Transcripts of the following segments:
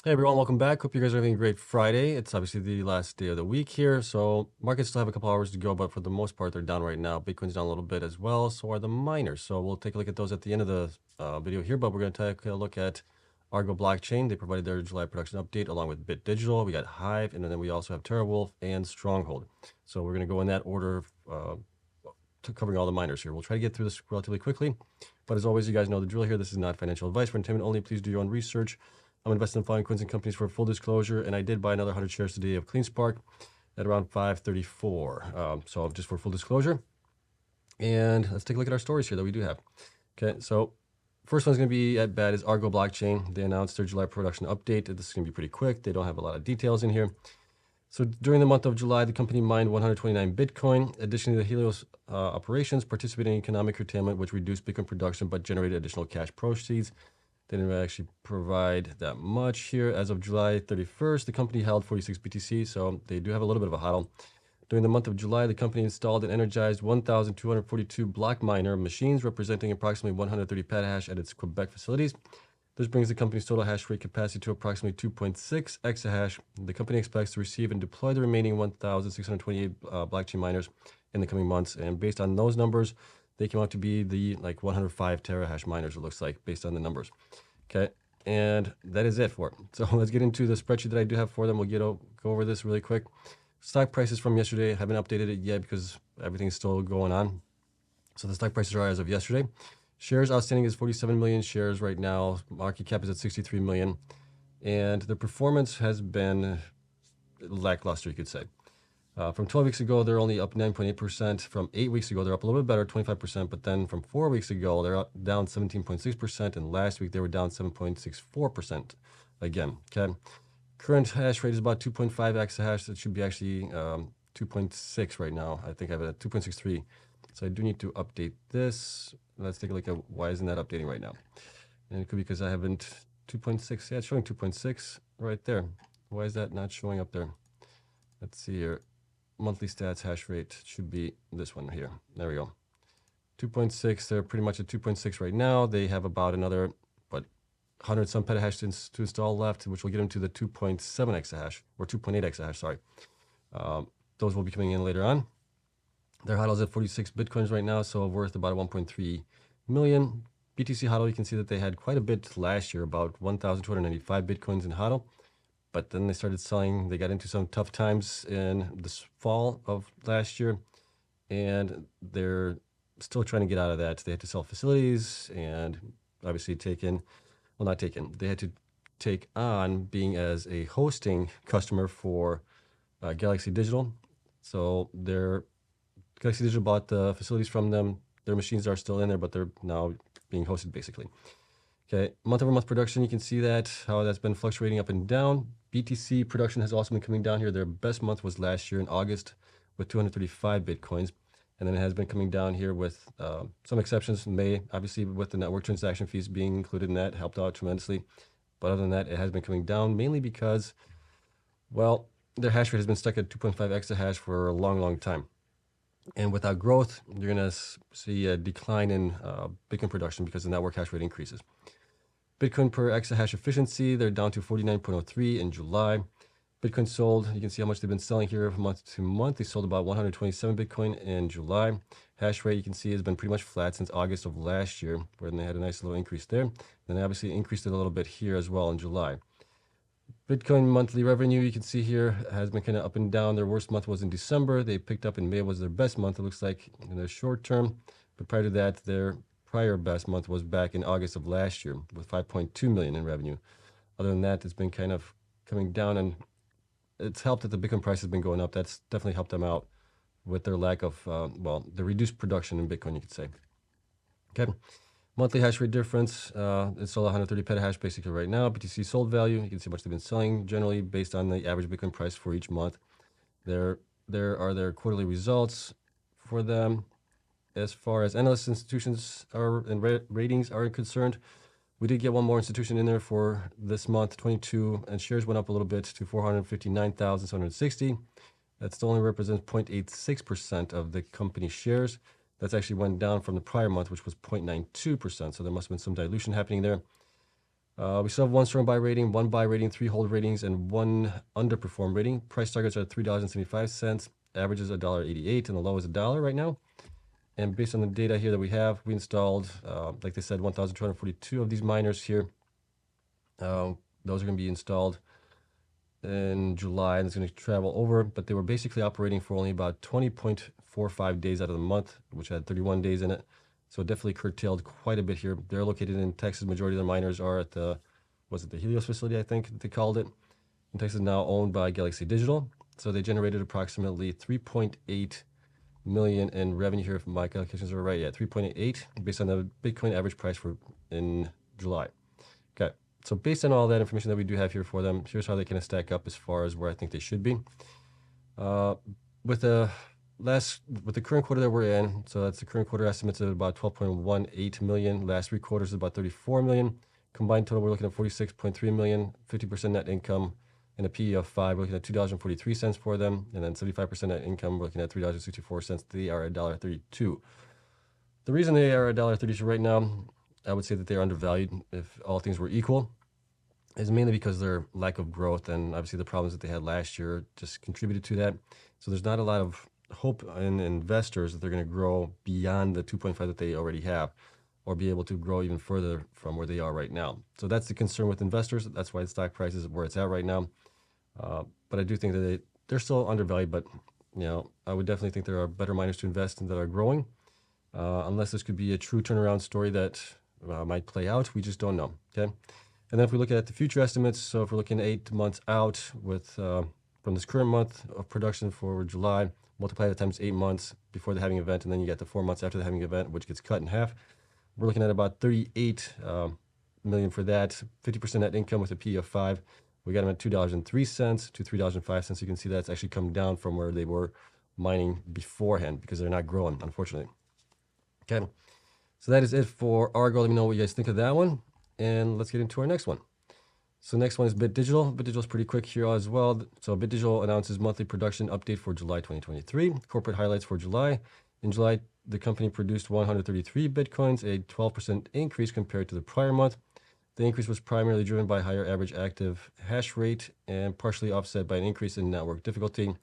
Hey everyone, welcome back. Hope you guys are having a great Friday. It's obviously the last day of the week here, so markets still have a couple hours to go, but for the most part, they're down right now. Bitcoin's down a little bit as well, so are the miners. So we'll take a look at those at the end of the video here, but we're going to take a look at Argo blockchain. They provided their July production update along with Bit Digital. We got Hive, and then we also have Terawulf and Stronghold. So we're going to go in that order to covering all the miners here. We'll try to get through this relatively quickly, but as always, you guys know the drill here. This is not financial advice for entertainment only. Please do your own research. I'm invested in following coins and companies for full disclosure, and I did buy another 100 shares today of CleanSpark at around 534. So just for full disclosure, and let's take a look at our stories here that we do have. Okay, so first one's going to be at bad is Argo blockchain. They announced their July production update. This is going to be pretty quick. They don't have a lot of details in here. So during the month of July, the company mined 129 Bitcoin. Additionally, the Helios operations participated in economic curtailment, which reduced Bitcoin production but generated additional cash proceeds. They didn't actually provide that much here. As of July 31st, the company held 46 BTC, so they do have a little bit of a hodl. During the month of July, the company installed and energized 1,242 block miner machines, representing approximately 130 petahash at its Quebec facilities. This brings the company's total hash rate capacity to approximately 2.6 exahash. The company expects to receive and deploy the remaining 1,628 blockchain miners in the coming months. And based on those numbers, they came out to be the 105 terahash miners, it looks like, based on the numbers. Okay, and that is it for it. So let's get into the spreadsheet that I do have for them. We'll go over this really quick. Stock prices from yesterday, haven't updated it yet because everything's still going on. So the stock prices are as of yesterday. Shares outstanding is 47 million shares right now. Market cap is at 63 million. And the performance has been lackluster, you could say. From 12 weeks ago, they're only up 9.8%. From 8 weeks ago, they're up a little bit better, 25%. But then from 4 weeks ago, they're down 17.6%. And last week, they were down 7.64% again. Okay. Current hash rate is about 2.5 exahash. That should be actually 2.6 right now. I think I have it at 2.63. So I do need to update this. Let's take a look at why isn't that updating right now. And it could be because I haven't 2.6. Yeah, it's showing 2.6 right there. Why is that not showing up there? Let's see here. Monthly stats hash rate should be this one here. There we go. 2.6. They're pretty much at 2.6 right now. They have about another, 100 some petahash to install left, which will get them to the 2.7 exahash or 2.8 exahash, sorry. Those will be coming in later on. Their hodl is at 46 Bitcoins right now, so worth about 1.3 million. BTC hodl, you can see that they had quite a bit last year, about 1,295 Bitcoins in hodl. But then they started selling. They got into some tough times in this fall of last year, and they're still trying to get out of that. They had to sell facilities and obviously they had to take on being as a hosting customer for Galaxy Digital. So Galaxy Digital bought the facilities from them. Their machines are still in there, but they're now being hosted basically. Okay, month-over-month production, you can see that, how that's been fluctuating up and down. BTC production has also been coming down here. Their best month was last year in August with 235 Bitcoins. And then it has been coming down here with some exceptions in May, obviously with the network transaction fees being included in that, helped out tremendously. But other than that, it has been coming down mainly because, well, their hash rate has been stuck at 2.5 exahash for a long, long time. And without growth, you're going to see a decline in Bitcoin production because the network hash rate increases. Bitcoin per exahash efficiency, they're down to 49.03 in July. Bitcoin sold, you can see how much they've been selling here from month to month. They sold about 127 Bitcoin in July. Hash rate, you can see, has been pretty much flat since August of last year, where they had a nice little increase there. Then they obviously increased it a little bit here as well in July. Bitcoin monthly revenue, you can see here, has been kind of up and down. Their worst month was in December. They picked up in May, was their best month, it looks like, in the short term. But prior to that, their prior best month was back in August of last year with 5.2 million in revenue. Other than that, it's been kind of coming down, and it's helped that the Bitcoin price has been going up. That's definitely helped them out with their lack of, the reduced production in Bitcoin, you could say. Okay. Monthly hash rate difference, it's still 130 petahash basically right now. BTC sold value, you can see how much they've been selling generally based on the average Bitcoin price for each month. There are their quarterly results for them. As far as analyst institutions and ratings are concerned, we did get one more institution in there for this month, 22, and shares went up a little bit to 459,760. That still only represents 0.86% of the company shares. That's actually went down from the prior month, which was 0.92%. So there must have been some dilution happening there. We still have one strong buy rating, one buy rating, three hold ratings, and one underperform rating. Price targets are $3.75. Average is $1.88, and the low is $1 right now. And based on the data here that we have, we installed, like they said, 1,242 of these miners here. Those are going to be installed in July, and it's going to travel over, but they were basically operating for only about 20.45 days out of the month, which had 31 days in it. So definitely curtailed quite a bit here. They're located in Texas. Majority of the miners are at the, was it the Helios facility, I think they called it. And Texas is now owned by Galaxy Digital. So they generated approximately 3.8 million in revenue here, if my calculations are right. Yeah, 3.88 based on the Bitcoin average price for in July. Okay, so based on all that information that we do have here for them, here's how they kind of stack up as far as where I think they should be. With the current quarter that we're in, so that's the current quarter estimates of about 12.18 million. Last 3 quarters is about 34 million. Combined total, we're looking at 46.3 million, 50% net income, and a PE of 5. We're looking at $2.43 for them, and then 75% net income, we're looking at $3.64. They are $1.32. The reason they are $1.32 right now, I would say that they are undervalued if all things were equal, is mainly because their lack of growth and obviously the problems that they had last year just contributed to that. So there's not a lot of hope in investors that they're going to grow beyond the 2.5 that they already have, or be able to grow even further from where they are right now. So that's the concern with investors. That's why the stock price is where it's at right now. But I do think that they're still undervalued, but I would definitely think there are better miners to invest in that are growing, unless this could be a true turnaround story that might play out. We just don't know, okay? And then if we look at the future estimates, so if we're looking 8 months out with from this current month of production for July, multiply that times 8 months before the halving event, and then you get the 4 months after the halving event, which gets cut in half. We're looking at about 38 million for that, 50% net income with a P of 5. We got them at $2.03 to $3.05. You can see that's actually come down from where they were mining beforehand because they're not growing, unfortunately. Okay, so that is it for Argo. Let me know what you guys think of that one. And let's get into our next one. So next one is Bit Digital. Bit Digital is pretty quick here as well. So Bit Digital announces monthly production update for July 2023. Corporate highlights for July. In July, the company produced 133 Bitcoins, a 12% increase compared to the prior month. The increase was primarily driven by higher average active hash rate and partially offset by an increase in network difficulty.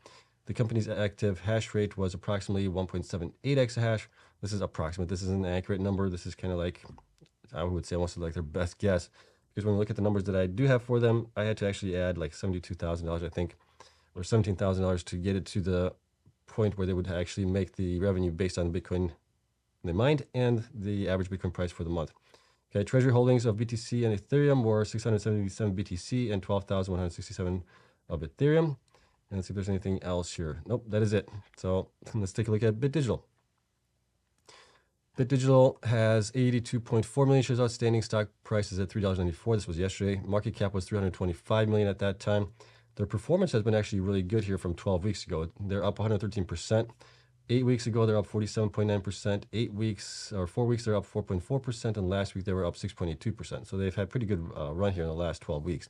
The company's active hash rate was approximately 1.78 exahash. This is approximate. This is an accurate number. This is kind of like, I would say almost like their best guess. Because when we look at the numbers that I do have for them, I had to actually add like $72,000, I think, or $17,000 to get it to the point where they would actually make the revenue based on the Bitcoin they mined and the average Bitcoin price for the month. Okay, treasury holdings of BTC and Ethereum were 677 BTC and 12,167 of Ethereum. And let's see if there's anything else here. Nope, that is it. So let's take a look at Bit Digital. Bit Digital has 82.4 million shares outstanding. Stock price is at $3.94. This was yesterday. Market cap was 325 million at that time. Their performance has been actually really good here from 12 weeks ago. They're up 113%. 8 weeks ago, they're up 47.9%. 8 weeks or 4 weeks, they're up 4.4%. And last week, they were up 6.82%. So they've had pretty good run here in the last 12 weeks.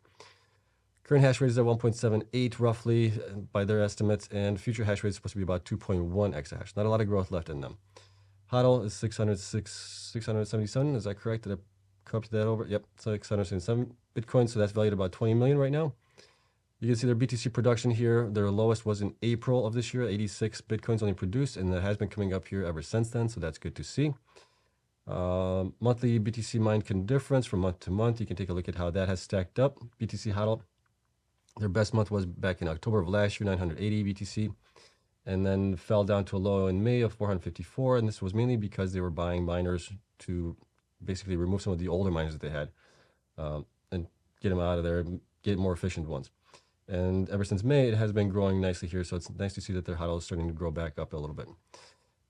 Current hash rate is at 1.78 roughly by their estimates. And future hash rate is supposed to be about 2.1 exahash. Not a lot of growth left in them. HODL is 677. Is that correct? Did I copy that over? Yep, 677 Bitcoin. So that's valued at about 20 million right now. You can see their BTC production here. Their lowest was in April of this year, 86 Bitcoins only produced, and that has been coming up here ever since then, so that's good to see. Monthly BTC mined difference from month to month. You can take a look at how that has stacked up. BTC HODL, their best month was back in October of last year, 980 BTC, and then fell down to a low in May of 454, and this was mainly because they were buying miners to basically remove some of the older miners that they had and get them out of there, get more efficient ones. And ever since May, it has been growing nicely here. So it's nice to see that their HODL is starting to grow back up a little bit.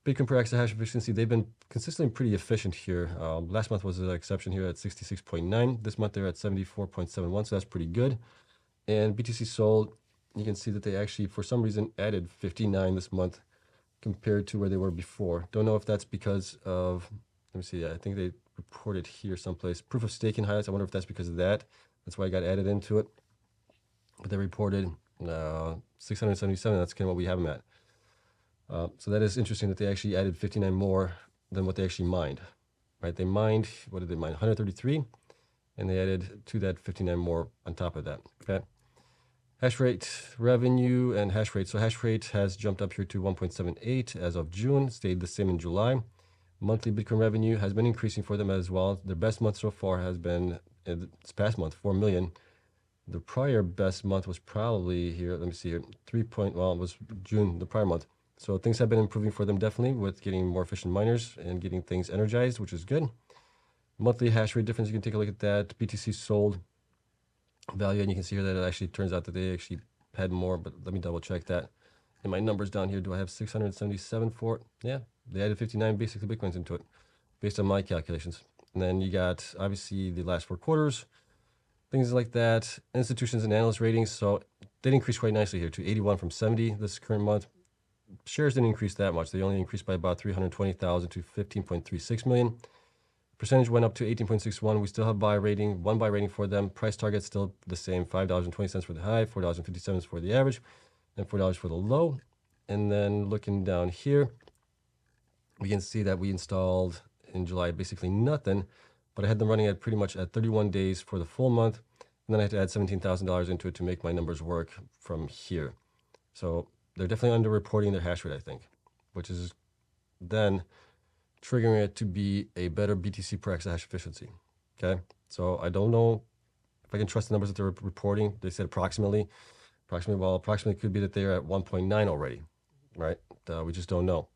Bitcoin per exahash efficiency, they've been consistently pretty efficient here. Last month was an exception here at 66.9. This month they're at 74.71, so that's pretty good. And BTC sold, you can see that they actually, for some reason, added 59 this month compared to where they were before. Don't know if that's because of, let me see, I think they reported here someplace. Proof of staking highlights, I wonder if that's because of that. That's why I got added into it. But they reported 677. That's kind of what we have them at. So that is interesting that they actually added 59 more than what they actually mined. Right? They mined, what did they mine? 133. and they added to that 59 more on top of that. Okay. Hash rate, revenue, and hash rate. So hash rate has jumped up here to 1.78 as of June, stayed the same in July. Monthly Bitcoin revenue has been increasing for them as well. Their best month so far has been this past month, 4 million. The prior best month was probably here. Let me see here. Well, it was June, the prior month. So things have been improving for them definitely with getting more efficient miners and getting things energized, which is good. Monthly hash rate difference, you can take a look at that. BTC sold value, and you can see here that it actually turns out that they actually had more, but let me double check that. In my numbers down here, do I have 677 for it? Yeah, they added 59 basically Bitcoins into it based on my calculations. And then you got obviously the last 4 quarters, things like that, institutions and analyst ratings. So they increased quite nicely here to 81 from 70 this current month. Shares didn't increase that much. They only increased by about 320,000 to 15.36 million. Percentage went up to 18.61. We still have one buy rating for them. Price target still the same, $5.20 for the high, $4.57 for the average, and $4 for the low. And then looking down here, we can see that we installed in July basically nothing, but I had them running at pretty much at 31 days for the full month. And then I had to add $17,000 into it to make my numbers work from here. So they're definitely underreporting their hash rate, I think, which is then triggering it to be a better BTC per exahash efficiency. Okay, so I don't know if I can trust the numbers that they're reporting. They said approximately. Well, approximately could be that they're at 1.9 already, right? We just don't know.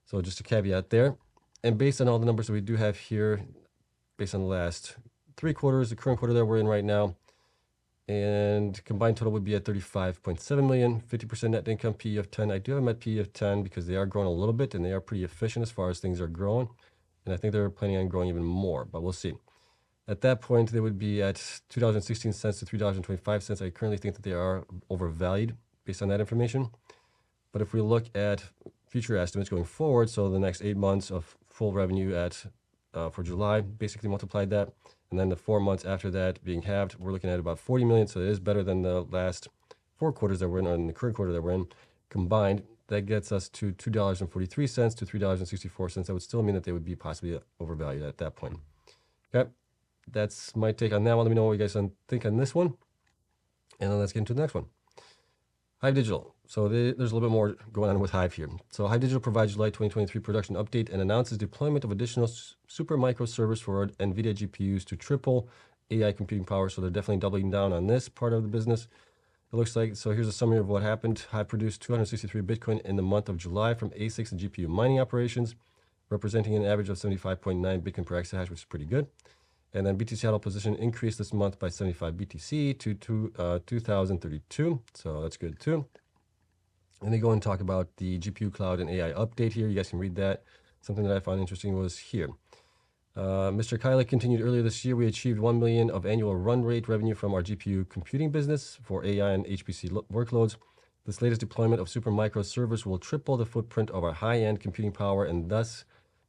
So just a caveat there. And based on all the numbers that we do have here, based on the last 3 quarters, the current quarter that we're in right now, and combined total would be at 35.7 million, 50% net income, PE of 10. I do have them at PE of 10 because they are growing a little bit and they are pretty efficient as far as things are growing. And I think they're planning on growing even more, but we'll see. At that point, they would be at $2.16 to $3.25. I currently think that they are overvalued based on that information. But if we look at future estimates going forward, so the next 8 months of full revenue at for July, basically multiplied that, and then the 4 months after that being halved, we're looking at about 40 million. So it is better than the last 4 quarters that we're in, or in the current quarter that we're in combined. That gets us to $2.43 to $3.64. That would still mean that they would be possibly overvalued at that point. Okay, that's my take on that one. Let me know what you guys think on this one, and then let's get into the next one. Hive Digital. So there's a little bit more going on with Hive here. So Hive Digital provides July 2023 production update and announces deployment of additional super micro servers for NVIDIA GPUs to triple AI computing power. So they're definitely doubling down on this part of the business. It looks like, so here's a summary of what happened. Hive produced 263 Bitcoin in the month of July from ASICs and GPU mining operations, representing an average of 75.9 Bitcoin per exahash, which is pretty good. And then BTC HODL position increased this month by 75 BTC to 2,032. So that's good too. And they go and talk about the GPU cloud and AI update here. You guys can read that. Something that I found interesting was here. Mr. Kylik continued earlier this year. We achieved 1 million of annual run rate revenue from our GPU computing business for AI and HPC workloads. This latest deployment of super micro servers will triple the footprint of our high-end computing power and thus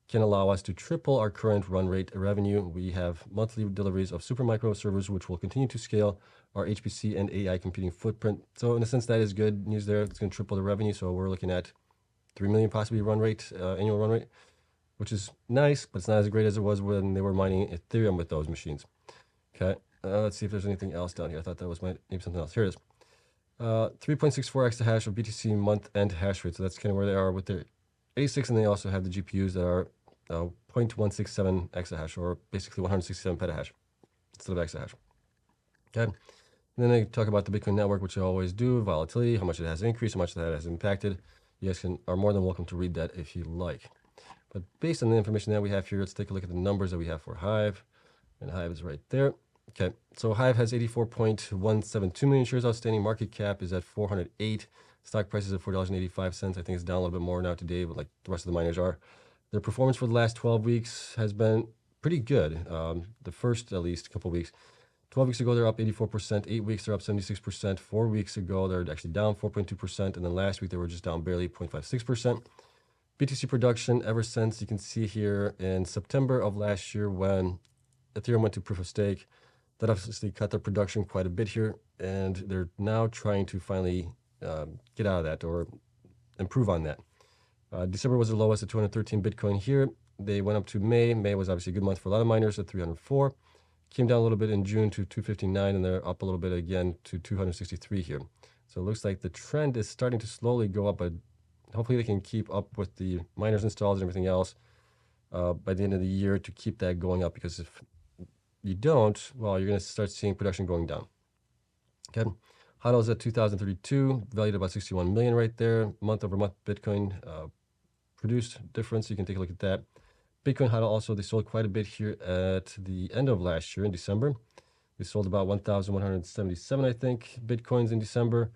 can allow us to triple our current run rate revenue. We have monthly deliveries of super micro servers, which will continue to scale our HPC and AI computing footprint. So in a sense, that is good news there. It's going to triple the revenue. So we're looking at 3 million possibly run rate, annual run rate, which is nice, but it's not as great as it was when they were mining Ethereum with those machines. Okay, let's see if there's anything else down here. I thought that was maybe something else. Here it is. 3.64 exahash of BTC month-end hash rate. So that's kind of where they are with their ASICs, and they also have the GPUs that are 0.167 exahash, or basically 167 petahash instead of exahash. Okay. And then they talk about the Bitcoin network, which I always do, volatility, how much it has increased, how much that has impacted. You guys are more than welcome to read that if you like. But based on the information that we have here, let's take a look at the numbers that we have for Hive. And Hive is right there. Okay, so Hive has 84.172 million shares outstanding. Market cap is at 408. Stock price is at $4.85. I think it's down a little bit more now today, but like the rest of the miners are. Their performance for the last 12 weeks has been pretty good. The first, at least, couple weeks. 12 weeks ago, they're up 84%. 8 weeks, they're up 76%. 4 weeks ago, they're actually down 4.2%. And then last week, they were just down barely 0.56%. BTC production ever since, you can see here in September of last year when Ethereum went to proof of stake, that obviously cut their production quite a bit here. And they're now trying to finally get out of that or improve on that. December was the lowest at 213 Bitcoin here. They went up to May. May was obviously a good month for a lot of miners at 304. Came down a little bit in June to 259, and they're up a little bit again to 263 here. So it looks like the trend is starting to slowly go up, but hopefully they can keep up with the miners installed and everything else by the end of the year to keep that going up, because if you don't, well, you're going to start seeing production going down. Okay. HODL's at 2,032, valued at about 61 million right there. Month over month Bitcoin produced difference. You can take a look at that. Bitcoin HODL also, they sold quite a bit here at the end of last year in December. They sold about 1,177, I think, Bitcoins in December.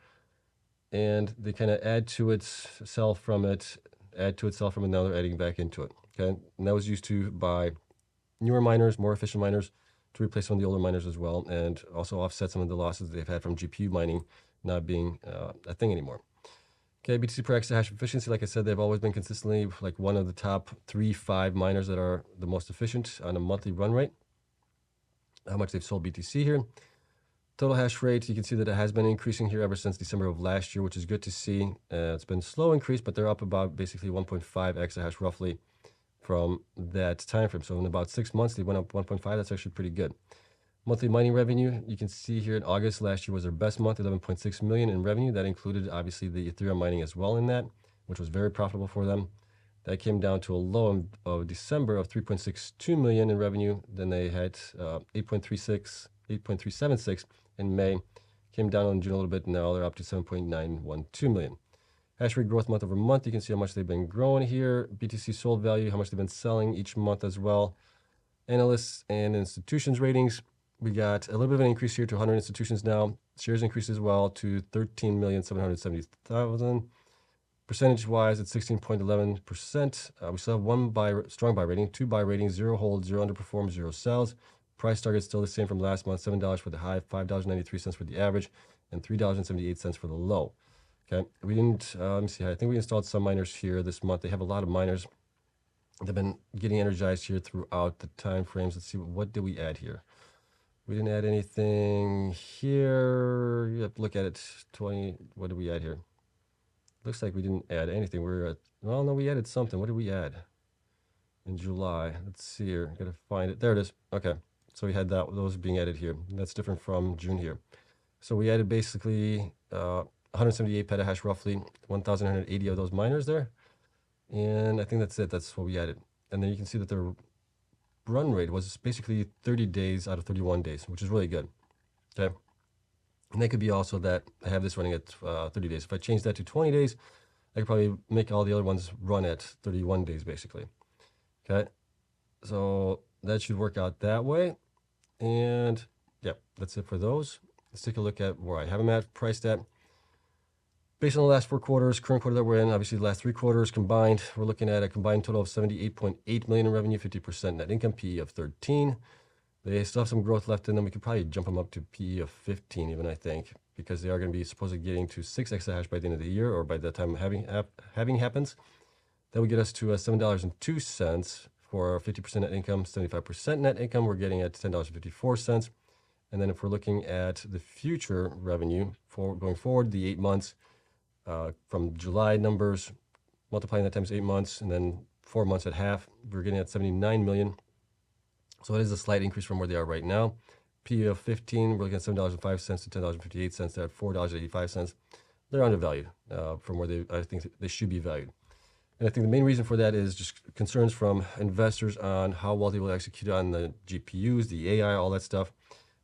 And they kind of add to it, sell from it, add to it, sell from it. Now they're adding back into it. Okay. And that was used to buy newer miners, more efficient miners, to replace some of the older miners as well, and also offset some of the losses they've had from GPU mining not being a thing anymore. Okay, BTC per exahash efficiency, like I said, they've always been consistently like one of the top 3-5 miners that are the most efficient on a monthly run rate. How much they've sold BTC here. Total hash rate, you can see that it has been increasing here ever since December of last year, which is good to see. It's been slow increase, but they're up about basically 1.5 exahash roughly from that time frame. So in about 6 months, they went up 1.5. That's actually pretty good. Monthly mining revenue, you can see here in August last year was their best month, 11.6 million in revenue. That included obviously the Ethereum mining as well in that, which was very profitable for them. That came down to a low of December of 3.62 million in revenue. Then they had 8.376 in May. Came down in June a little bit. Now they're up to 7.912 million. Hash rate growth month over month. You can see how much they've been growing here. BTC sold value, how much they've been selling each month as well. Analysts and institutions ratings. We got a little bit of an increase here to 100 institutions now. Shares increased as well to 13,770,000. Percentage-wise, it's 16.11%. We still have one strong buy rating, 2 buy ratings, 0 hold, 0 underperform, 0 sells. Price target still the same from last month, $7 for the high, $5.93 for the average, and $3.78 for the low. Okay, we didn't, let me see, I think we installed some miners here this month. They have a lot of miners. They've been getting energized here throughout the time frames. Let's see, what did we add here? We didn't add anything here. You have to look at it, 20, what did we add here? Looks like we didn't add anything. We're at, well, no, we added something. What did we add in July? Let's see here. Gotta find it. There it is. Okay. So we had those being added here. That's different from June here. So we added basically 178 petahash roughly, 1,180 of those miners there. And I think that's it. That's what we added. And then you can see that their run rate was basically 30 days out of 31 days, which is really good. Okay. And that could be also that I have this running at 30 days. If I change that to 20 days, I could probably make all the other ones run at 31 days, basically. Okay. So that should work out that way. And yeah, that's it for those. Let's take a look at where I have them at, priced at. Based on the last 4 quarters, current quarter that we're in, obviously the last 3 quarters combined, we're looking at a combined total of 78.8 million in revenue, 50% net income, PE of 13. They still have some growth left in them. We could probably jump them up to PE of 15 even, I think, because they are going to be supposedly getting to 6 exahash by the end of the year, or by the time having happens. That would get us to $7.02 for 50% net income, 75% net income. We're getting at $10.54. And then if we're looking at the future revenue for going forward, the 8 months from July numbers, multiplying that times 8 months, and then 4 months at half, we're getting at 79 million. So it is a slight increase from where they are right now. PE of 15, we're looking at $7.05 to $10.58. They're at $4.85. They're undervalued from where I think they should be valued. And I think the main reason for that is just concerns from investors on how well they will execute on the GPUs, the AI, all that stuff.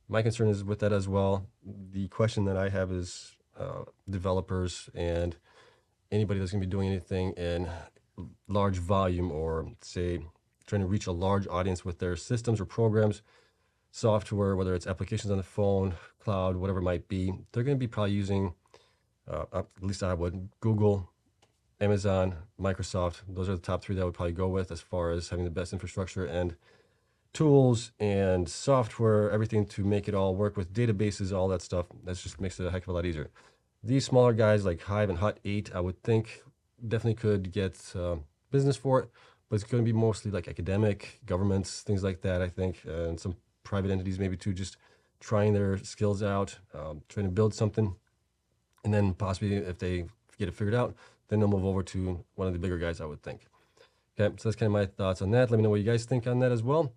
My concern is with that as well. The question that I have is developers and anybody that's going to be doing anything in large volume, or say trying to reach a large audience with their systems or programs, software, whether it's applications on the phone, cloud, whatever it might be, they're going to be probably using, at least I would, Google, Amazon, Microsoft. Those are the top 3 that I would probably go with as far as having the best infrastructure and tools and software, everything to make it all work with databases, all that stuff. That just makes it a heck of a lot easier. These smaller guys like Hive and Hut 8, I would think definitely could get business for it, but it's going to be mostly like academic, governments, things like that, I think, and some private entities maybe too, just trying their skills out, trying to build something. And then possibly if they get it figured out, then they'll move over to one of the bigger guys, I would think. Okay, so that's kind of my thoughts on that. Let me know what you guys think on that as well.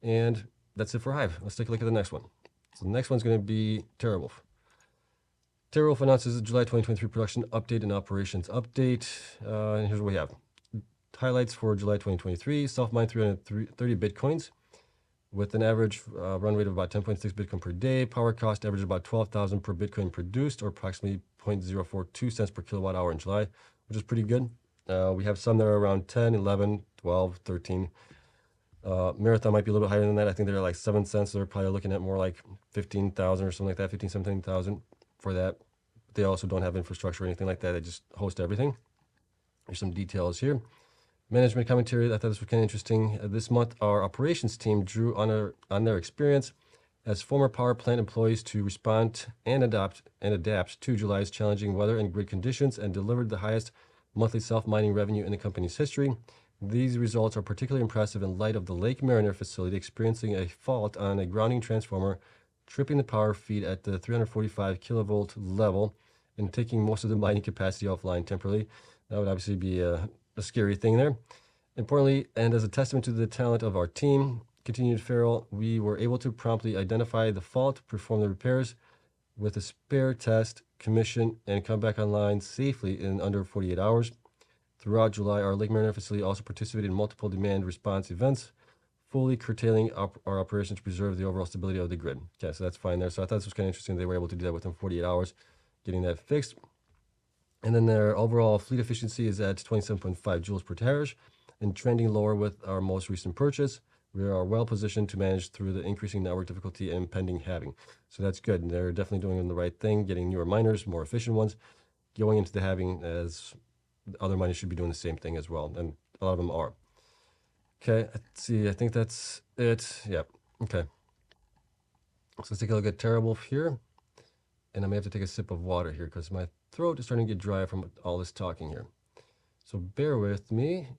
And that's it for Hive. Let's take a look at the next one. So the next one's going to be Terawulf. Terawulf announces the July 2023 production update and operations update. And here's what we have. Highlights for July 2023, self-mined 330 Bitcoins with an average run rate of about 10.6 Bitcoin per day. Power cost averaged about 12,000 per Bitcoin produced, or approximately 0.042 cents per kilowatt hour in July, which is pretty good. We have some that are around 10, 11, 12, 13. Marathon might be a little bit higher than that. I think they're like 7 cents. So they're probably looking at more like 15,000 or something like that, 15, 17,000 for that. They also don't have infrastructure or anything like that. They just host everything. There's some details here. Management commentary, I thought this was kind of interesting. This month, our operations team drew on their experience as former power plant employees to respond and adapt to July's challenging weather and grid conditions, and delivered the highest monthly self-mining revenue in the company's history. These results are particularly impressive in light of the Lake Mariner facility experiencing a fault on a grounding transformer, tripping the power feed at the 345 kilovolt level and taking most of the mining capacity offline temporarily. That would obviously be a scary thing there. Importantly, and as a testament to the talent of our team, continued Farrell, we were able to promptly identify the fault, perform the repairs with a spare test, commission, and come back online safely in under 48 hours. Throughout July, our Lake Mariner facility also participated in multiple demand response events, fully curtailing our operations to preserve the overall stability of the grid. Okay, so that's fine there. So I thought this was kind of interesting. They were able to do that within 48 hours, getting that fixed. And then their overall fleet efficiency is at 27.5 joules per terahash and trending lower with our most recent purchase. We are well positioned to manage through the increasing network difficulty and impending halving. So that's good. And they're definitely doing the right thing, getting newer miners, more efficient ones, going into the halving, as other miners should be doing the same thing as well. And a lot of them are. Okay, let's see. I think that's it. Yeah. Okay. So let's take a look at Terawulf here. And I may have to take a sip of water here because my throat is starting to get dry from all this talking here. So bear with me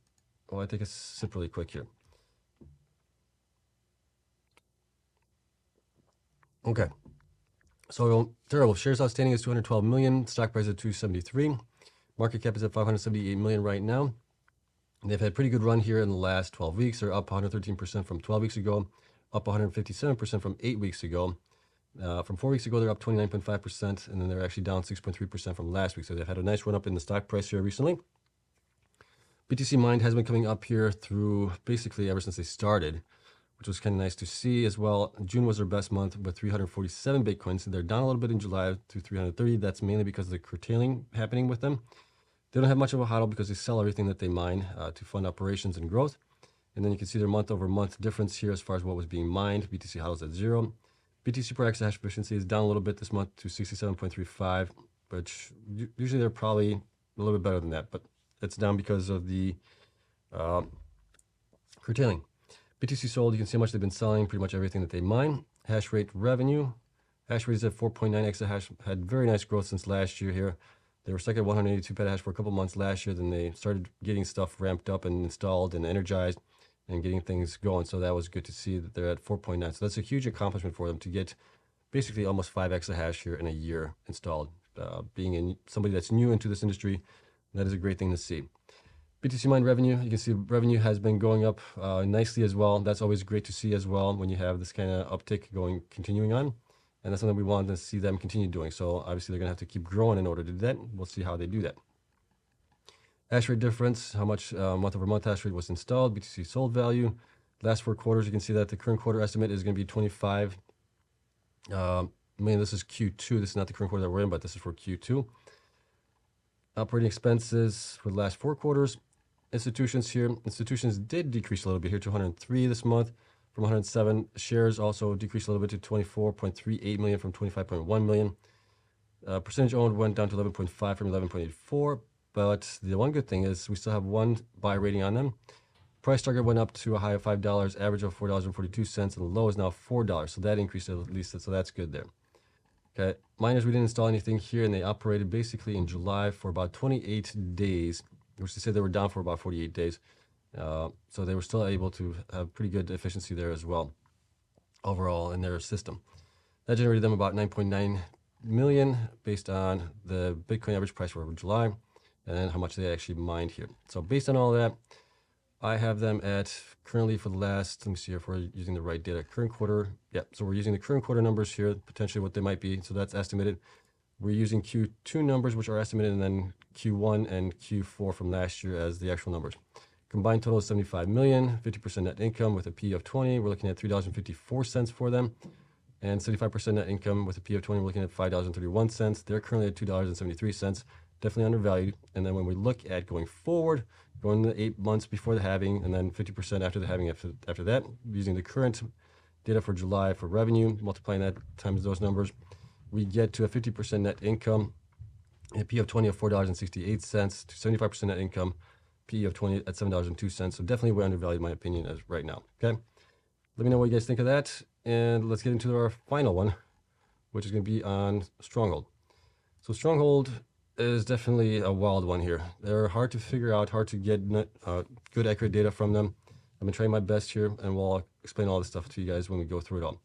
while I take a sip really quick here. Okay. So Terawulf shares outstanding is 212 million, stock price at 273. Market cap is at 578 million right now. They've had a pretty good run here in the last 12 weeks. They're up 113% from 12 weeks ago, up 157% from 8 weeks ago. From 4 weeks ago, they're up 29.5%, and then they're actually down 6.3% from last week. So they've had a nice run up in the stock price here recently. BTC mined has been coming up here through basically ever since they started, which was kind of nice to see as well. June was their best month with 347 Bitcoins. They're down a little bit in July to 330. That's mainly because of the curtailing happening with them. They don't have much of a hodl because they sell everything that they mine to fund operations and growth. And then you can see their month-over-month difference here as far as what was being mined. BTC hodl's at 0. BTC per exahash efficiency is down a little bit this month to 67.35, which usually they're probably a little bit better than that, but it's down because of the curtailing. BTC sold, you can see how much they've been selling, pretty much everything that they mine. Hash rate revenue. Hash rate is at 4.9 exahash, had very nice growth since last year here. They were stuck at 182 petahash for a couple months last year, then they started getting stuff ramped up and installed and energized and getting things going. So that was good to see that they're at 4.9. So that's a huge accomplishment for them to get basically almost 5 exahash here in a year installed. Being somebody that's new into this industry, that is a great thing to see. BTC mine revenue, you can see revenue has been going up nicely as well. That's always great to see as well when you have this kind of uptick continuing on. And that's something we want to see them continue doing. So obviously they're going to have to keep growing in order to do that. We'll see how they do that. Hash rate difference, how much month over month hash rate was installed, BTC sold value. Last 4 quarters, you can see that the current quarter estimate is going to be 25. This is Q2. This is not the current quarter that we're in, but this is for Q2. Operating expenses for the last 4 quarters. Institutions here. Institutions did decrease a little bit here to 103 this month from 107. Shares also decreased a little bit to 24.38 million from 25.1 million. Percentage owned went down to 11.5 from 11.84. But the one good thing is we still have 1 buy rating on them. Price target went up to a high of $5, average of $4.42, and the low is now $4. So that increased at least, so that's good there. Okay, miners, we didn't install anything here, and they operated basically in July for about 28 days, which they said they were down for about 48 days. So they were still able to have pretty good efficiency there as well, overall in their system. That generated them about 9.9 million based on the Bitcoin average price for July, and then how much they actually mined here. So based on all that, I have them at currently for the last, let me see if we're using the right data, current quarter. Yep, so we're using the current quarter numbers here, potentially what they might be. So that's estimated. We're using Q2 numbers, which are estimated, and then Q1 and Q4 from last year as the actual numbers. Combined total is 75 million, 50% net income with a P of 20. We're looking at $3.54 for them. And 75% net income with a P of 20, we're looking at $5.31. They're currently at $2.73. Definitely undervalued. And then when we look at going forward, going the 8 months before the halving, and then 50% after the halving after that, using the current data for July for revenue, multiplying that times those numbers, we get to a 50% net income, a P of 20 of $4.68, to 75% net income, P of 20 at $7.02. So definitely way undervalued, in my opinion, as right now. Okay, let me know what you guys think of that, and let's get into our final one, which is going to be on Stronghold. So Stronghold is definitely a wild one here. They're hard to figure out, hard to get good, accurate data from them. I've been trying my best here, and we'll explain all this stuff to you guys when we go through it all.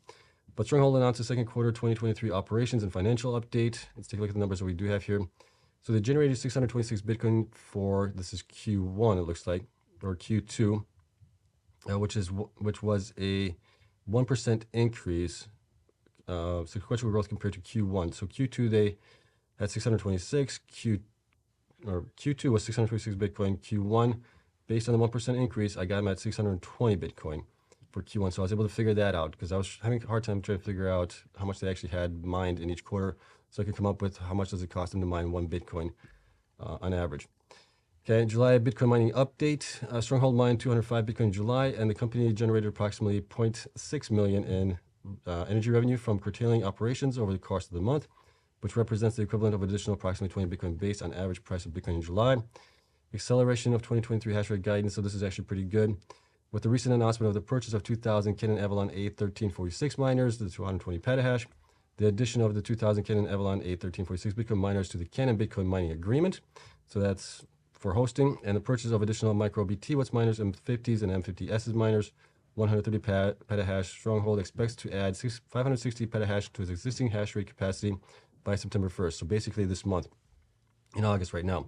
But Stronghold announced the second quarter 2023 operations and financial update. Let's take a look at the numbers that we do have here. So they generated 626 Bitcoin for, this is Q1, it looks like, or Q2, which was a 1% increase, sequential growth compared to Q1. So Q2 they had 626. Q2 was 626 Bitcoin. Q1, based on the 1% increase, I got them at 620 Bitcoin for Q1. So I was able to figure that out because I was having a hard time trying to figure out how much they actually had mined in each quarter, so I could come up with how much does it cost them to mine 1 Bitcoin on average. Okay, July Bitcoin mining update. Stronghold mined 205 Bitcoin in July, and the company generated approximately 0.6 million in energy revenue from curtailing operations over the course of the month, which represents the equivalent of additional approximately 20 Bitcoin based on average price of Bitcoin in July. Acceleration of 2023 hash rate guidance, so this is actually pretty good. With the recent announcement of the purchase of 2,000 Canaan Avalon A1346 miners to the 220 petahash, the addition of the 2,000 Canaan Avalon A1346 Bitcoin miners to the Canaan Bitcoin mining agreement, so that's for hosting, and the purchase of additional micro BTWATS miners, M50s and M50Ss miners, 130 petahash. Stronghold expects to add 560 petahash to its existing hash rate capacity by September 1st, so basically this month, in August right now.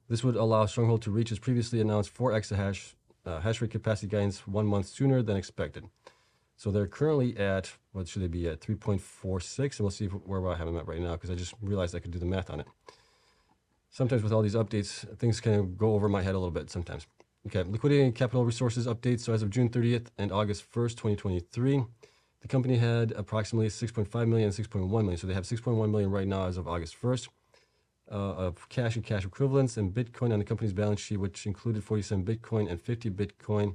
This would allow Stronghold to reach its previously announced 4 exahash hash rate capacity gains 1 month sooner than expected. So they're currently at, what should they be at, 3.46, and we'll see where I have them at right now, because I just realized I could do the math on it. Sometimes with all these updates, things kind of go over my head a little bit sometimes. Okay, liquidity and capital resources update. So as of June 30th and August 1st, 2023, the company had approximately 6.5 million and 6.1 million. So they have 6.1 million right now as of August 1st of cash and cash equivalents and Bitcoin on the company's balance sheet, which included 47 Bitcoin and 50 Bitcoin.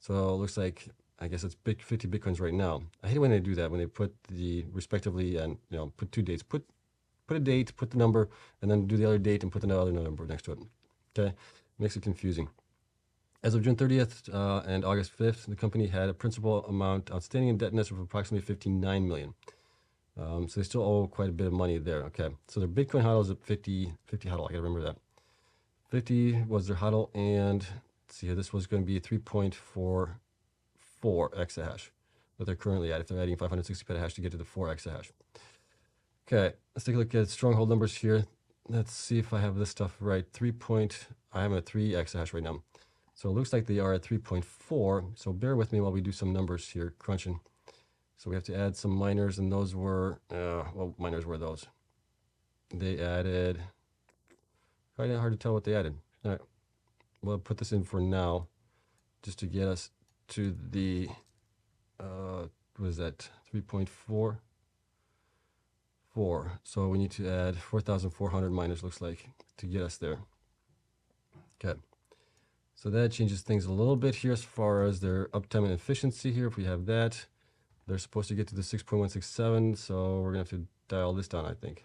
So it looks like, I guess it's 50 Bitcoins right now. I hate when they do that, when they put the respectively and, put 2 dates. Put a date, put the number, and then do the other date and put another number next to it. Okay, makes it confusing. As of June 30th and August 5th, the company had a principal amount outstanding indebtedness of approximately 59 million. So they still owe quite a bit of money there. Okay, so their Bitcoin hodl is at 50 hodl. I gotta remember that. 50 was their hodl, and let's see here, this was going to be 3.44 exahash that they're currently at if they're adding 560 petahash to get to the 4 exahash. Okay, let's take a look at Stronghold numbers here. Let's see if I have this stuff right. I am at 3 exahash right now. So it looks like they are at 3.4. So bear with me while we do some numbers here, crunching. So we have to add some miners, and those were, what miners were those? They added, kind of hard to tell what they added. All right, we'll put this in for now, just to get us to the, what is that, 3.4? 4. So we need to add 4,400 miners, looks like, to get us there. Okay. So that changes things a little bit here as far as their uptime and efficiency here. If we have that, they're supposed to get to the 6.167. So we're going to have to dial this down, I think.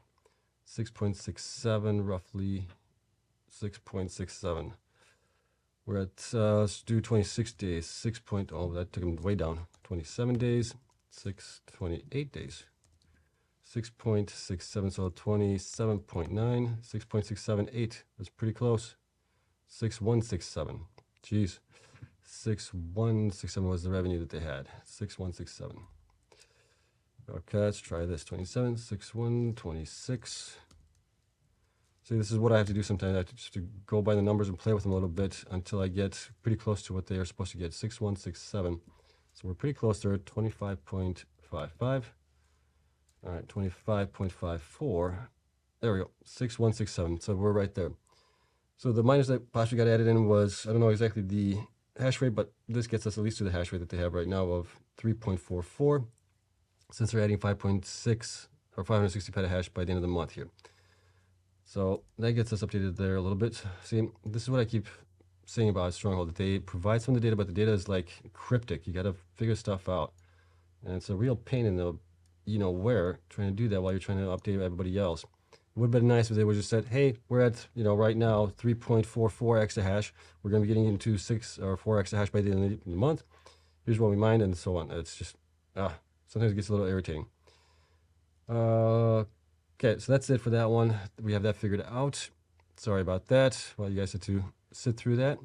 6.67, roughly 6.67. We're at, let's do 26 days. Oh, that took them way down. 27 days, 28 days. 6.67, so 27.9, 6.678. That's pretty close. 6167. Jeez. 6167 was the revenue that they had. 6167. Okay, let's try this. 27, 61, 26. See, this is what I have to do sometimes. I have to just to go by the numbers and play with them a little bit until I get pretty close to what they are supposed to get, 6167. So we're pretty close there, 25.55. All right, 25.54. There we go, 6167. So we're right there. So the miners that possibly got added in was, I don't know exactly the hash rate, but this gets us at least to the hash rate that they have right now of 3.44, since they're adding 5.6 or 560 petahash by the end of the month here. So that gets us updated there a little bit. See, this is what I keep saying about Stronghold, that they provide some of the data, but the data is like cryptic. You got to figure stuff out. And it's a real pain in the, where, trying to do that while you're trying to update everybody else. It would have been nice if they would have just said, hey, we're at, right now 3.44 exahash. We're going to be getting into 6 or 4 exahash by the end of the month. Here's what we mined and so on. It's just, sometimes it gets a little irritating. Okay, so that's it for that one. We have that figured out. Sorry about that. Well, you guys had to sit through that.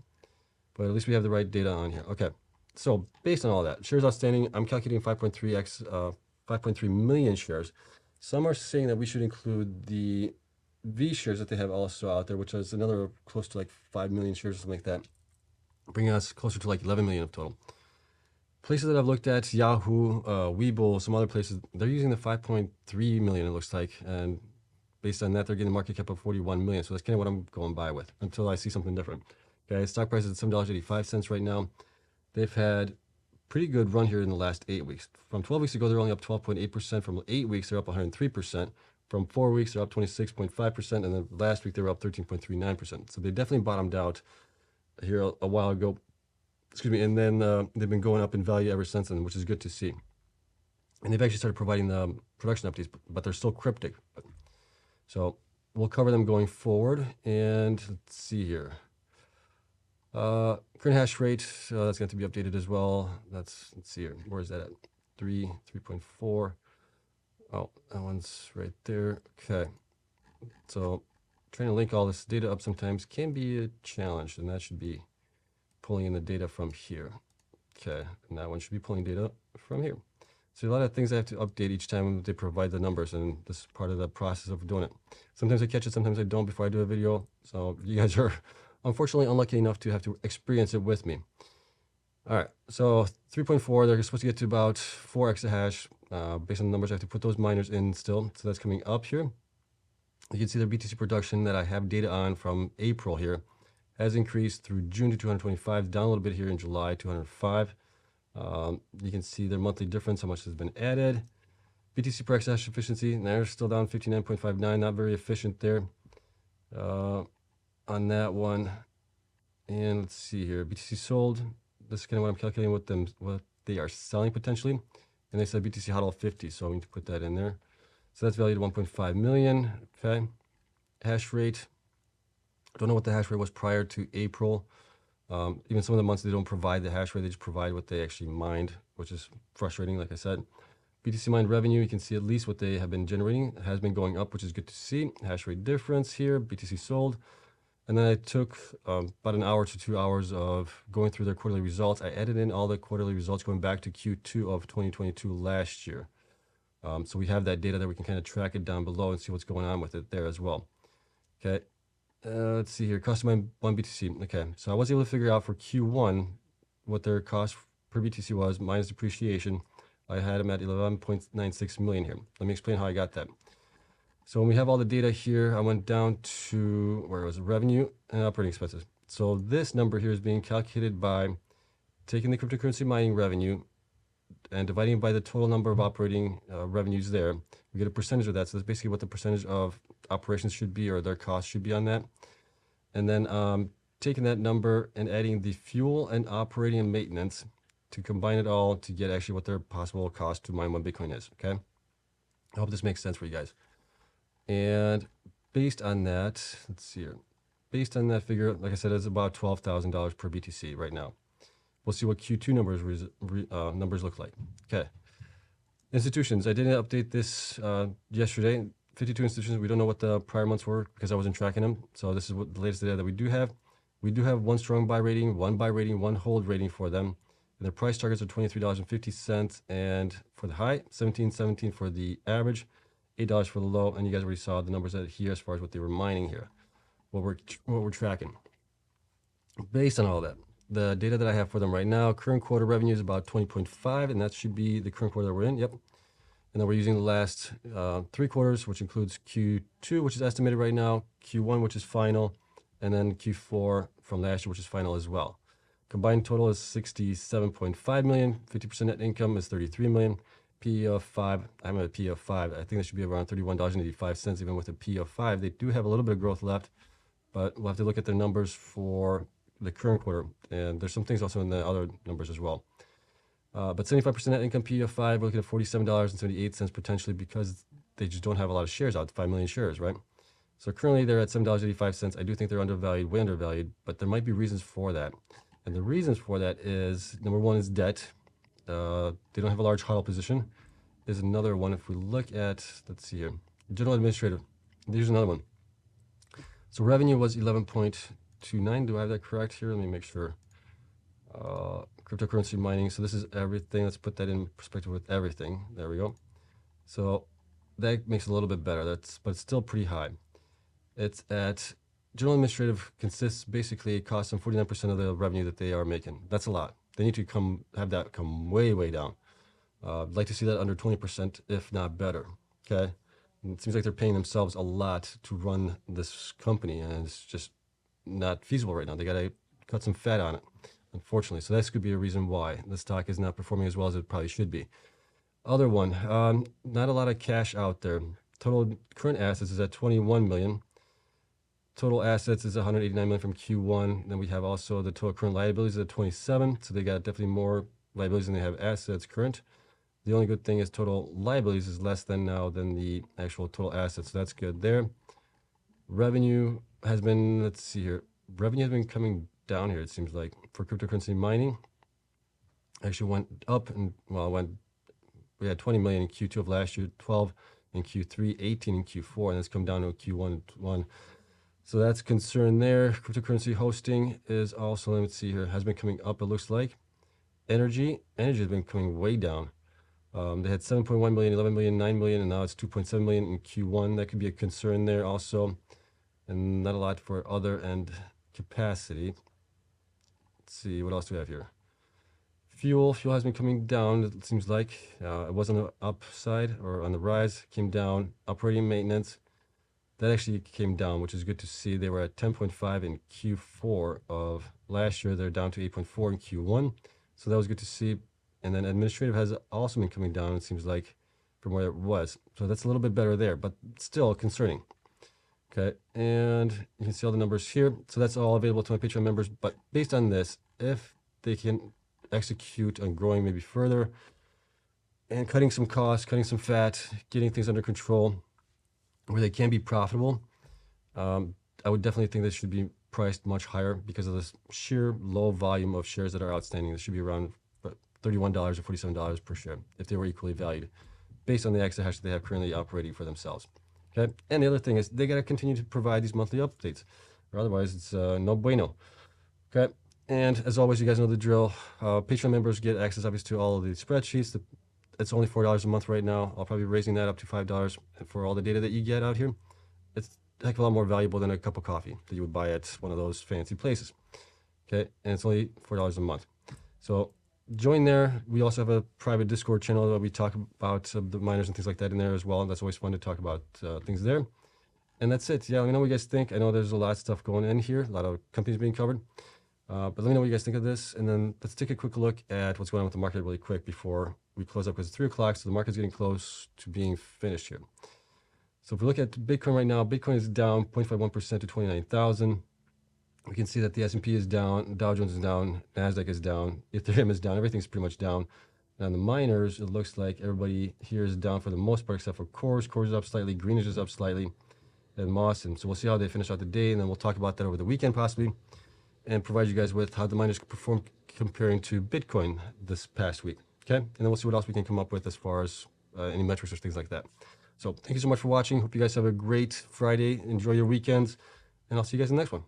But at least we have the right data on here. Okay, so based on all that, shares outstanding, I'm calculating 5.3 million shares. Some are saying that we should include the V shares that they have also out there, which is another close to like 5 million shares or something like that, bringing us closer to like 11 million of total. Places that I've looked at, Yahoo, Webull, some other places, they're using the 5.3 million, it looks like. And based on that, they're getting a market cap of 41 million. So that's kind of what I'm going by with until I see something different. Okay, stock price is at $7.85 right now. They've had pretty good run here in the last 8 weeks. From 12 weeks ago, they're only up 12.8%. From 8 weeks, they're up 103%. From 4 weeks, they're up 26.5%. And then last week, they were up 13.39%. So they definitely bottomed out here a while ago. Excuse me, and then they've been going up in value ever since then, which is good to see. And they've actually started providing the production updates, but they're still cryptic. So we'll cover them going forward. And let's see here. Current hash rate, that's going to be updated as well. Let's see here. Where is that at? 3.4. Oh, that one's right there. Okay. So trying to link all this data up sometimes can be a challenge, and that should be pulling in the data from here. Okay, and that one should be pulling data from here. So a lot of things I have to update each time they provide the numbers, and this is part of the process of doing it. Sometimes I catch it, sometimes I don't before I do a video. So you guys are unfortunately unlucky enough to have to experience it with me. All right, so 3.4, they're supposed to get to about 4 exahash. Based on the numbers, I have to put those miners in still. So that's coming up here. You can see their BTC production that I have data on from April here has increased through June to 225, down a little bit here in July, 205. You can see their monthly difference, how much has been added. BTC per exahash efficiency, they're still down 59.59, not very efficient there on that one. And let's see here, BTC sold. This is kind of what I'm calculating with them, what they are selling potentially. And they said BTC HODL 50, so we need to put that in there. So that's valued at 1.5 million. Okay. Hash rate. Don't know what the hash rate was prior to April. Even some of the months they don't provide the hash rate, they just provide what they actually mined, which is frustrating, like I said. BTC mined revenue, you can see at least what they have been generating. It has been going up, which is good to see. Hash rate difference here, BTC sold. And then I took about an hour to 2 hours of going through their quarterly results. I added in all the quarterly results going back to Q2 of 2022 last year. So we have that data that we can kind of track it down below and see what's going on with it there as well. Okay. Let's see here, custom 1 BTC. Okay, so I was able to figure out for Q1 what their cost per BTC was minus depreciation. I had them at 11.96 million here. Let me explain how I got that. So when we have all the data here, I went down to, where was it, revenue and operating expenses. So this number here is being calculated by taking the cryptocurrency mining revenue and dividing by the total number of operating revenues there. We get a percentage of that. So that's basically what the percentage of operations should be, or their cost should be on that. And then taking that number and adding the fuel and operating and maintenance to combine it all to get actually what their possible cost to mine 1 Bitcoin is. Okay. I hope this makes sense for you guys. And based on that, let's see here. Based on that figure, like I said, it's about $12,000 per BTC right now. We'll see what Q2 numbers look like. Okay. Institutions. I didn't update this yesterday. 52 institutions. We don't know what the prior months were because I wasn't tracking them. So this is what the latest data that we do have. We do have 1 strong buy rating, 1 buy rating, 1 hold rating for them. And their price targets are $23.50. And for the high, $17.17 for the average. $8 for the low, and you guys already saw the numbers here as far as what they were mining here, what we're tracking. Based on all that, the data that I have for them right now, current quarter revenue is about 20.5, and that should be the current quarter that we're in. Yep. And then we're using the last 3 quarters, which includes Q2, which is estimated right now, Q1, which is final, and then Q4 from last year, which is final as well. Combined total is 67.5 million. 50% net income is 33 million. PE of 5. I'm at a PE of 5. I think that should be around $31.85, even with a PE of 5. They do have a little bit of growth left, but we'll have to look at their numbers for the current quarter. And there's some things also in the other numbers as well. But 75% net income, PE of 5. We're looking at $47.78 potentially, because they just don't have a lot of shares out, 5 million shares, right? So currently they're at $7.85. I do think they're undervalued, way undervalued, but there might be reasons for that. And the reasons for that is, number one is debt. They don't have a large HODL position. There's another one. If we look at, let's see here, general administrative. Here's another one. So revenue was 11.29. Do I have that correct here? Let me make sure. Cryptocurrency mining. So this is everything. Let's put that in perspective with everything. There we go. So that makes it a little bit better. But it's still pretty high. It's at general administrative consists basically, it costs them 49% of the revenue that they are making. That's a lot. They need to have that come way, way down. I'd like to see that under 20%, if not better. Okay. And it seems like they're paying themselves a lot to run this company, and it's just not feasible right now. They got to cut some fat on it, unfortunately. So this could be a reason why the stock is not performing as well as it probably should be. Other one, not a lot of cash out there. Total current assets is at 21 million. Total assets is 189 million from Q1. Then we have also the total current liabilities at 27. So they got definitely more liabilities than they have assets current. The only good thing is total liabilities is less than now than the actual total assets. So that's good there. Revenue has been, let's see here. Revenue has been coming down here, it seems like, for cryptocurrency mining. Actually went up and, well, we had 20 million in Q2 of last year, 12 in Q3, 18 in Q4, and it's come down to Q1 and 1. So that's concern there. Cryptocurrency hosting is also, let's see here, has been coming up, it looks like. Energy has been coming way down. They had 7.1 million, 11 million, 9 million, and now it's 2.7 million in Q1. That could be a concern there also. And not a lot for other and capacity. Let's see, what else do we have here? Fuel has been coming down, it seems like. It was on the upside or on the rise, came down. Operating maintenance. That actually came down, which is good to see. They were at 10.5 in Q4 of last year. They're down to 8.4 in Q1. So that was good to see. And then administrative has also been coming down, it seems like, from where it was. So that's a little bit better there, but still concerning. Okay, and you can see all the numbers here. So that's all available to my Patreon members. But based on this, if they can execute on growing maybe further and cutting some costs, cutting some fat, getting things under control, where they can be profitable, I would definitely think they should be priced much higher because of this sheer low volume of shares that are outstanding. This should be around $31 or $47 per share if they were equally valued based on the exahash that they have currently operating for themselves. Okay, and the other thing is they got to continue to provide these monthly updates, or otherwise it's no bueno. Okay, and as always, you guys know the drill. Patreon members get access, obviously, to all of the spreadsheets. It's only $4 a month right now. I'll probably be raising that up to $5 for all the data that you get out here. It's a heck of a lot more valuable than a cup of coffee that you would buy at one of those fancy places. Okay, and it's only $4 a month. So join there. We also have a private Discord channel where we talk about the miners and things like that in there as well. And that's always fun to talk about things there. And that's it. Yeah, let me know what you guys think. I know there's a lot of stuff going in here, a lot of companies being covered. But let me know what you guys think of this. And then let's take a quick look at what's going on with the market really quick before we close up, because it's 3 o'clock. So the market's getting close to being finished here. So if we look at Bitcoin right now, Bitcoin is down 0.51% to 29,000. We can see that the S&P is down, Dow Jones is down, NASDAQ is down, Ethereum is down, everything's pretty much down. And on the miners, it looks like everybody here is down for the most part, except for Cores. Cores is up slightly, Greenwich is up slightly, and Moss. And so we'll see how they finish out the day, and then we'll talk about that over the weekend possibly, and provide you guys with how the miners perform comparing to Bitcoin this past week. Okay, and then we'll see what else we can come up with as far as any metrics or things like that. So thank you so much for watching. Hope you guys have a great Friday. Enjoy your weekends, and I'll see you guys in the next one.